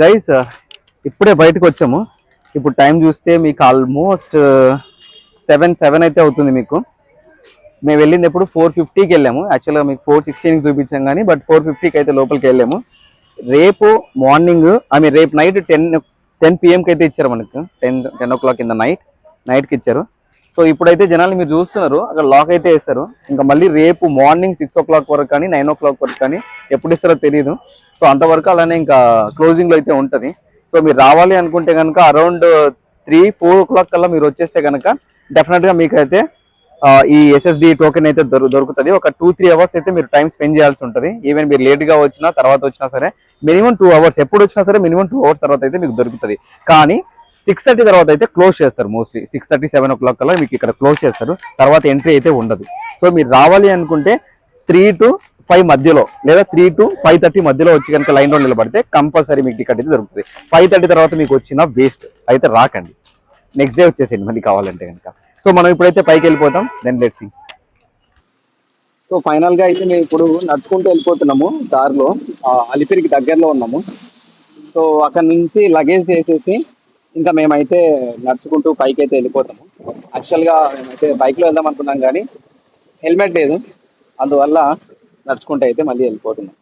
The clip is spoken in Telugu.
గైస్, ఇప్పుడే బయటకు వచ్చాము. ఇప్పుడు టైం చూస్తే మీకు ఆల్మోస్ట్ 7 అయితే అవుతుంది. మేము వెళ్ళింది ఎప్పుడు 4:50కి వెళ్ళాము. యాక్చువల్గా మీకు 4:16కి చూపించాం కానీ, బట్ 4:50కి అయితే లోపలికి వెళ్ళాము. రేపు మార్నింగ్ రేపు నైట్ 10 PM అయితే ఇచ్చారు మనకు. 10 o'clock ఇన్ ద నైట్కి ఇచ్చారు. సో ఇప్పుడైతే జనాలు మీరు చూస్తున్నారు, అక్కడ లాక్ అయితే వేస్తారు. ఇంకా మళ్ళీ రేపు మార్నింగ్ 6 o'clock వరకు కానీ 9 o'clock వరకు కానీ ఎప్పుడు ఇస్తారో తెలియదు. సో అంతవరకు అలానే ఇంకా క్లోజింగ్లో అయితే ఉంటుంది. సో మీరు రావాలి అనుకుంటే కనుక అరౌండ్ 3-4 o'clock కల్లా మీరు వచ్చేస్తే కనుక డెఫినెట్గా మీకైతే ఈ ఎస్ఎస్డి టోకెన్ అయితే దొరుకుతుంది. ఒక 2-3 hours అయితే మీరు టైం స్పెండ్ చేయాల్సి ఉంటుంది. ఈవెన్ మీరు లేట్గా వచ్చినా తర్వాత వచ్చినా సరే మినిమం 2 hours, ఎప్పుడు వచ్చినా సరే మినిమం 2 hours తర్వాత అయితే మీకు దొరుకుతుంది. కానీ 6:30 తర్వాత అయితే క్లోజ్ చేస్తారు. మోస్ట్లీ 6:30-7 o'clock కల్లా మీకు ఇక్కడ క్లోజ్ చేస్తారు. తర్వాత ఎంట్రీ అయితే ఉండదు. సో మీరు రావాలి అనుకుంటే 3 to 5 మధ్యలో లేదా 3 to 5:30 మధ్యలో వచ్చి కనుక లైన్లో నిలబడితే కంపల్సరీ మీకు టికెట్ అయితే దొరుకుతుంది. 5:30 తర్వాత మీకు వచ్చిన వేస్ట్ అయితే రాకండి. నెక్స్ట్ డే వచ్చేసేయండి మళ్ళీ కావాలంటే కనుక. సో మనం ఇప్పుడైతే పైకి వెళ్ళిపోతాం. Then let's see. సో ఫైనల్గా అయితే మేము ఇప్పుడు నడుచుకుంటూ వెళ్ళిపోతున్నాము. దారిలో అలిపిరికి దగ్గరలో ఉన్నాము. సో అక్కడ నుంచి లగేజ్ వేసేసి ఇంకా మేమైతే నడుచుకుంటూ పైకి అయితే వెళ్ళిపోతాము. యాక్చువల్గా మేమైతే బైక్లో వెళ్దాం అనుకున్నాం కానీ హెల్మెట్ లేదు, అందువల్ల నడుచుకుంటూ అయితే మళ్ళీ వెళ్ళిపోతున్నాం.